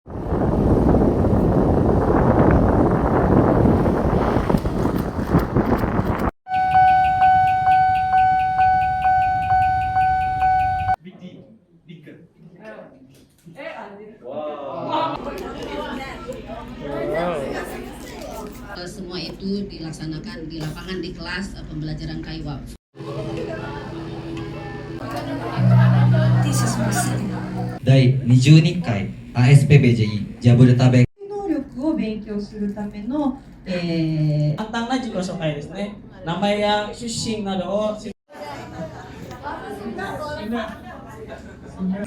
Semua itu dilaksanakan di lapangan di kelas pembelajaran KIWAP. Dai 22回 ASPBJI ジャブルタベ能力を勉強するための、簡単な自己紹介ですね。名前や出身などを。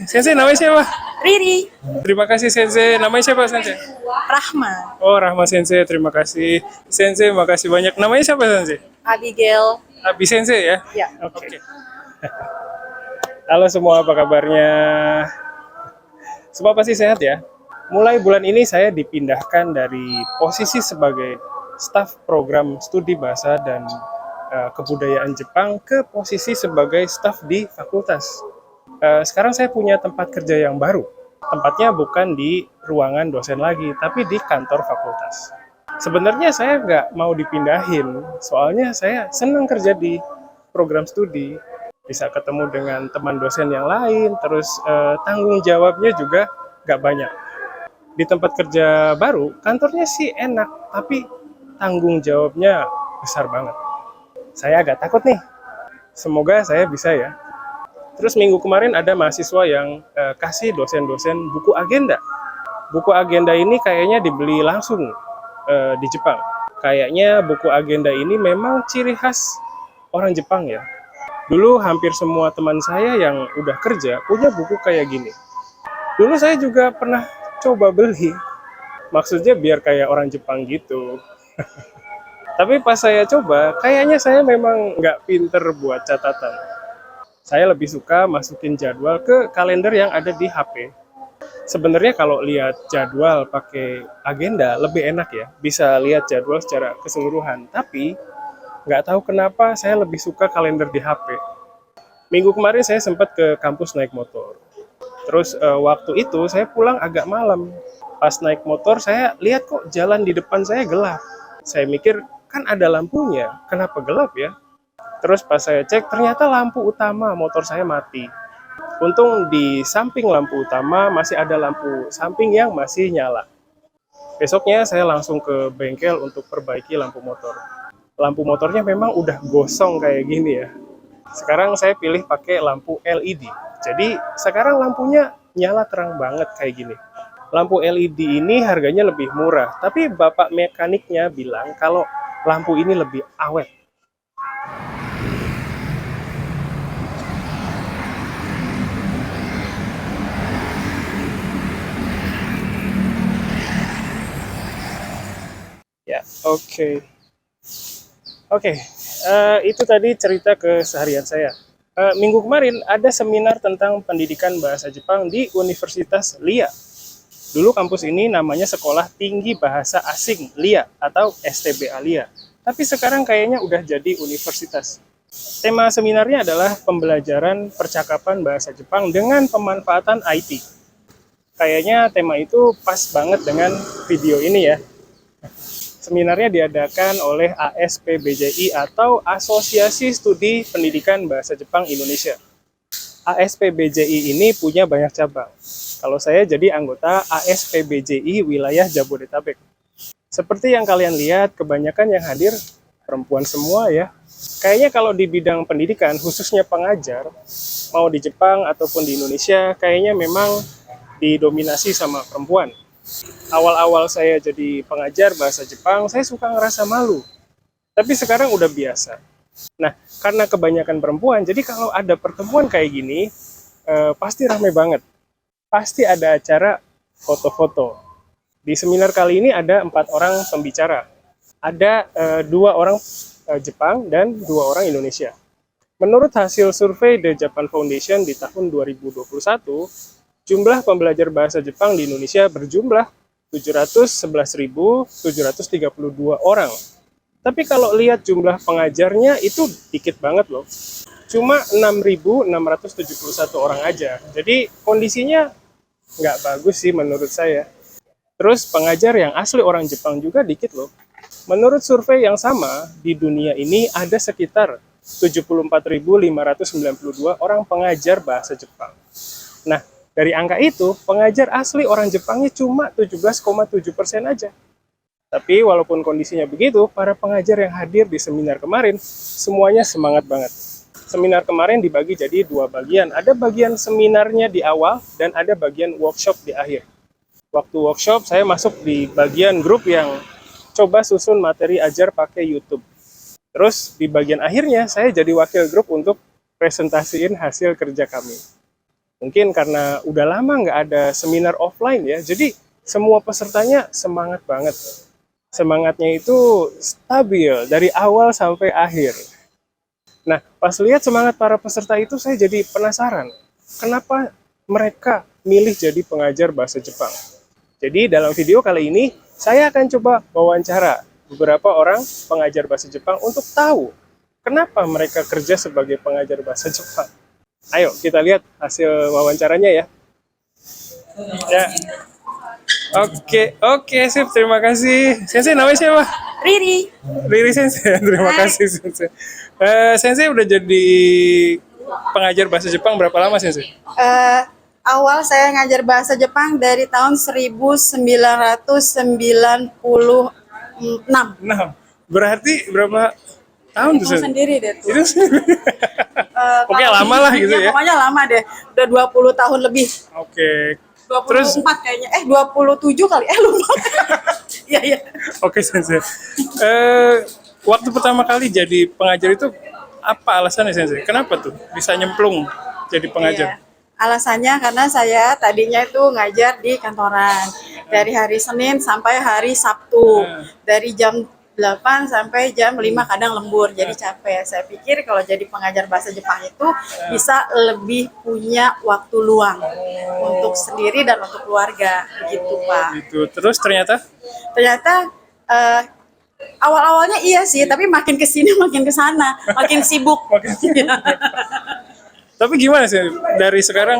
Sensei, namanya siapa? Riri, Terima kasih Sensei. Namanya siapa Sensei? Rahma, Oh, Rahma Sensei. Terima kasih. Sensei, makasih banyak. Namanya siapa Sensei? Abigail. Abi Sensei ya? Ya. Oke. Halo semua, apa kabarnya? Semua pasti sehat ya? Mulai bulan ini saya dipindahkan dari posisi sebagai staf program studi bahasa dan kebudayaan Jepang ke posisi sebagai staf di fakultas. Sekarang saya punya tempat kerja yang baru. Tempatnya bukan di ruangan dosen lagi, tapi di kantor fakultas. Sebenarnya saya nggak mau dipindahin, soalnya saya senang kerja di program studi. Bisa ketemu dengan teman dosen yang lain, terus tanggung jawabnya juga nggak banyak. Di tempat kerja baru, kantornya sih enak, tapi tanggung jawabnya besar banget. Saya agak takut nih, semoga saya bisa ya. Terus minggu kemarin ada mahasiswa yang kasih dosen-dosen buku agenda. Buku agenda ini kayaknya dibeli langsung di Jepang. Kayaknya buku agenda ini memang ciri khas orang Jepang ya. Dulu hampir semua teman saya yang udah kerja punya buku kayak gini. Dulu saya juga pernah coba beli. Maksudnya biar kayak orang Jepang gitu. Tapi pas saya coba, kayaknya saya memang nggak pinter buat catatan. Saya lebih suka masukin jadwal ke kalender yang ada di HP. Sebenarnya kalau lihat jadwal pakai agenda lebih enak ya, bisa lihat jadwal secara keseluruhan. Tapi nggak tahu kenapa saya lebih suka kalender di HP. Minggu kemarin saya sempat ke kampus naik motor. Terus waktu itu saya pulang agak malam. Pas naik motor saya lihat kok jalan di depan saya gelap. Saya mikir kan ada lampunya, kenapa gelap ya? Terus pas saya cek, ternyata lampu utama motor saya mati. Untung di samping lampu utama masih ada lampu samping yang masih nyala. Besoknya saya langsung ke bengkel untuk perbaiki lampu motor. Lampu motornya memang udah gosong kayak gini ya. Sekarang saya pilih pakai lampu LED. Jadi sekarang lampunya nyala terang banget kayak gini. Lampu LED ini harganya lebih murah, tapi bapak mekaniknya bilang kalau lampu ini lebih awet. Ya, oke. Itu tadi cerita keseharian saya. Minggu kemarin ada seminar tentang pendidikan bahasa Jepang di Universitas LIA. Dulu kampus ini namanya Sekolah Tinggi Bahasa Asing LIA atau STBA LIA. Tapi sekarang kayaknya udah jadi universitas. Tema seminarnya adalah pembelajaran percakapan bahasa Jepang dengan pemanfaatan IT. Kayaknya tema itu pas banget dengan video ini ya. Seminarnya diadakan oleh ASPBJI atau Asosiasi Studi Pendidikan Bahasa Jepang Indonesia. ASPBJI ini punya banyak cabang. Kalau saya jadi anggota ASPBJI wilayah Jabodetabek. Seperti yang kalian lihat, kebanyakan yang hadir perempuan semua ya. Kayaknya kalau di bidang pendidikan, khususnya pengajar, mau di Jepang ataupun di Indonesia, kayaknya memang didominasi sama perempuan. Awal-awal saya jadi pengajar bahasa Jepang, saya suka ngerasa malu. Tapi sekarang udah biasa. Nah, karena kebanyakan perempuan, jadi kalau ada pertemuan kayak gini, pasti ramai banget. Pasti ada acara foto-foto. Di seminar kali ini ada 4 orang pembicara. Ada 2 orang Jepang dan 2 orang Indonesia. Menurut hasil survei The Japan Foundation di tahun 2021, jumlah pembelajar bahasa Jepang di Indonesia berjumlah 711.732 orang. Tapi kalau lihat jumlah pengajarnya itu dikit banget loh. Cuma 6.671 orang aja. Jadi kondisinya nggak bagus sih menurut saya. Terus pengajar yang asli orang Jepang juga dikit loh. Menurut survei yang sama, di dunia ini ada sekitar 74.592 orang pengajar bahasa Jepang. Nah, dari angka itu, pengajar asli orang Jepangnya cuma 17,7% aja. Tapi walaupun kondisinya begitu, para pengajar yang hadir di seminar kemarin, semuanya semangat banget. Seminar kemarin dibagi jadi 2 bagian. Ada bagian seminarnya di awal, dan ada bagian workshop di akhir. Waktu workshop, saya masuk di bagian grup yang coba susun materi ajar pakai YouTube. Terus di bagian akhirnya, saya jadi wakil grup untuk presentasiin hasil kerja kami. Mungkin karena udah lama nggak ada seminar offline ya, jadi semua pesertanya semangat banget. Semangatnya itu stabil dari awal sampai akhir. Nah, pas lihat semangat para peserta itu, saya jadi penasaran. Kenapa mereka milih jadi pengajar bahasa Jepang? Jadi dalam video kali ini, saya akan coba wawancara beberapa orang pengajar bahasa Jepang untuk tahu kenapa mereka kerja sebagai pengajar bahasa Jepang. Ayo kita lihat hasil wawancaranya ya. Ya. Oke, sip. Terima kasih. Sensei, namanya siapa? Riri. Riri Sensei. Terima kasih Sensei. Sensei udah jadi pengajar bahasa Jepang berapa lama Sensei? Awal saya ngajar bahasa Jepang dari tahun 1996. Nah, berarti berapa tahun tuh Sensei? Sendiri deh tuh. Itu oke, lama lah gitu ya. Pokoknya lama deh. Udah 20 tahun lebih. Oke. 24 Terus kayaknya. 27 kali. Lupa. Iya, iya. oke Sensei. Waktu pertama kali jadi pengajar itu apa alasannya Sensei? Kenapa tuh bisa nyemplung jadi pengajar? Iya. Alasannya karena saya tadinya itu ngajar di kantoran. Dari hari Senin sampai hari Sabtu. Dari jam 8 sampai jam 5 kadang lembur, jadi capek. Saya pikir kalau jadi pengajar bahasa Jepang itu bisa lebih punya waktu luang untuk sendiri dan untuk keluarga, begitu Pak. Gitu. Terus ternyata Awal-awalnya iya sih, tapi makin kesini makin kesana, makin sibuk. tapi gimana sih dari sekarang,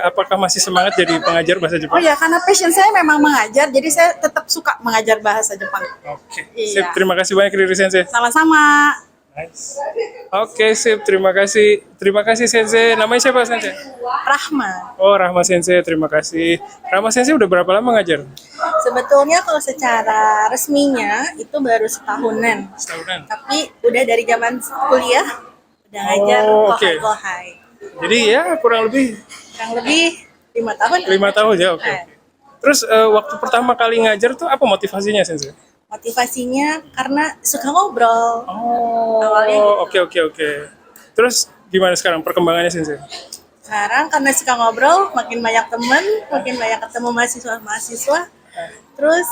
apakah masih semangat jadi pengajar bahasa Oh Jepang? ya, karena passion saya memang mengajar, jadi saya tetap suka mengajar bahasa Jepang. Oke, Iya. sip. Terima kasih banyak Riri Sensei. Sama-sama. Nice. Oke, sip. Terima kasih. Terima kasih Sensei. Namanya siapa Sensei? Rahma. Oh, Rahma Sensei. Terima kasih. Rahma Sensei udah berapa lama ngajar? Sebetulnya kalau secara resminya itu baru setahunan. Setahunan. Tapi udah dari zaman kuliah udah ngajar Oh, oke. kohai. Jadi ya kurang lebih Kurang lebih 5 tahun. 5 tahun ya. Oke. Terus waktu pertama kali ngajar tuh apa motivasinya Sensei? Motivasinya karena suka ngobrol. Oh, Awalnya gitu. oke. Terus gimana sekarang perkembangannya Sensei? Sekarang karena suka ngobrol, makin banyak teman, makin banyak ketemu mahasiswa-mahasiswa, terus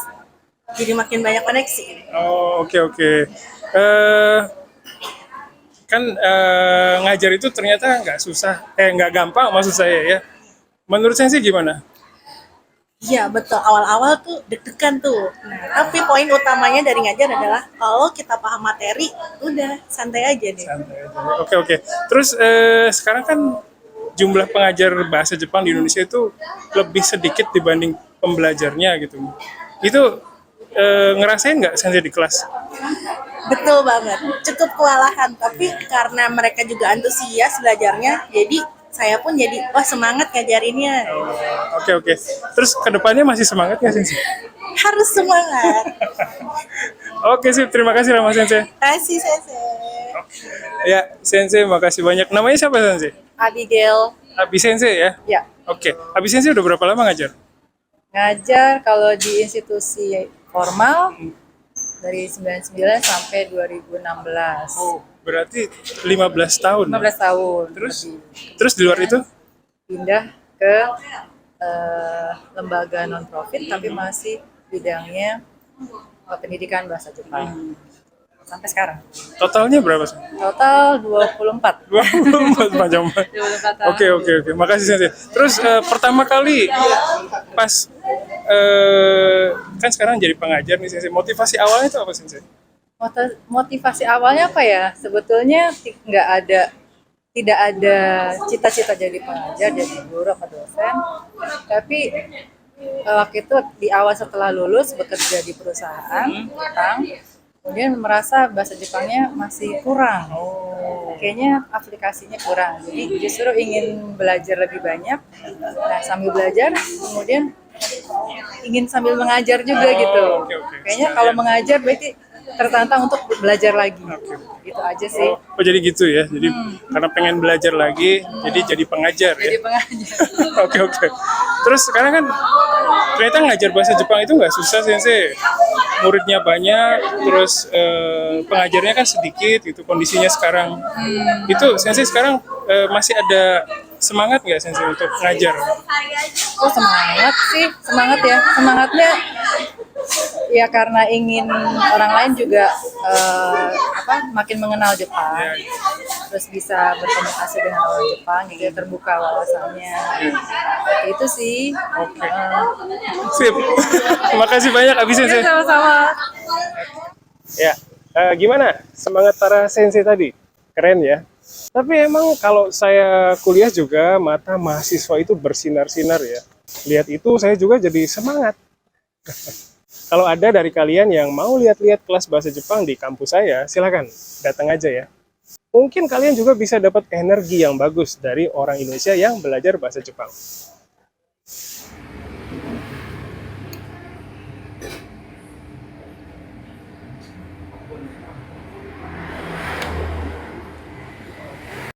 jadi makin banyak koneksi. Oh, oke. Kan ngajar itu ternyata nggak susah, nggak gampang maksud saya ya. Menurut Sensei gimana? Iya betul, awal-awal tuh deg-degan tuh. Nah, tapi poin utamanya dari ngajar adalah kalau kita paham materi, udah santai aja deh. Santai aja. Oke. Terus sekarang kan jumlah pengajar bahasa Jepang di Indonesia itu lebih sedikit dibanding pembelajarnya gitu. Itu ngerasain nggak Sensei di kelas? Betul banget, cukup kewalahan. Tapi karena mereka juga antusias belajarnya, jadi saya pun jadi wah semangat ngajarinnya. Oke. Terus kedepannya masih semangat nggak Sensei? Harus semangat. Oke sip, terima kasih Rama Sensei. Kasih Sensei. Ya Sensei, makasih banyak. Namanya siapa Sensei? Abigail. Abi Sensei ya? Ya, Oke, Abi Sensei udah berapa lama ngajar? Ngajar kalau di institusi formal dari 99 sampai 2016. Oh, berarti 15 tahun. 15 tahun. Terus di luar itu? Pindah ke lembaga non-profit tapi masih bidangnya pendidikan bahasa Jepang. Sampai sekarang. Totalnya berapa sih? Total 24. 24 macam. 24 tahun. Oke. Makasih Sensei. Terus pertama kali pas kan sekarang jadi pengajar nih Sensei. Motivasi awalnya itu apa Sensei? Motivasi awalnya apa ya? Sebetulnya tidak ada cita-cita jadi pengajar, jadi guru atau dosen. Tapi waktu itu di awal setelah lulus bekerja di perusahaan Jepang, kemudian merasa bahasa Jepangnya masih kurang. Kayaknya aplikasinya kurang. Jadi justru ingin belajar lebih banyak. Nah, sambil belajar kemudian ingin sambil mengajar juga gitu. oke. Kayaknya kalau mengajar berarti tertantang untuk belajar lagi. Gitu aja sih. Oh jadi gitu ya. Jadi karena pengen belajar lagi, jadi pengajar ya. Jadi pengajar. Oke. Terus sekarang kan ternyata ngajar bahasa Jepang itu nggak susah Sensei. Muridnya banyak, terus pengajarnya kan sedikit gitu. Kondisinya sekarang itu Sensei sekarang masih ada semangat nggak Sensei untuk ngajar? Oh semangat sih, semangat ya. Semangatnya ya karena ingin orang lain juga makin mengenal Jepang, terus bisa berkomunikasi dengan orang Jepang, jadi terbuka wawasannya. Itu sih. Oke. Sip. Terima kasih banyak Abi Sensei. Sama-sama. Ya, gimana semangat para sensei tadi? Keren ya. Tapi emang kalau saya kuliah juga mata mahasiswa itu bersinar-sinar ya. Lihat itu saya juga jadi semangat. Kalau ada dari kalian yang mau lihat-lihat kelas bahasa Jepang di kampus saya, silakan datang aja ya. Mungkin kalian juga bisa dapat energi yang bagus dari orang Indonesia yang belajar bahasa Jepang.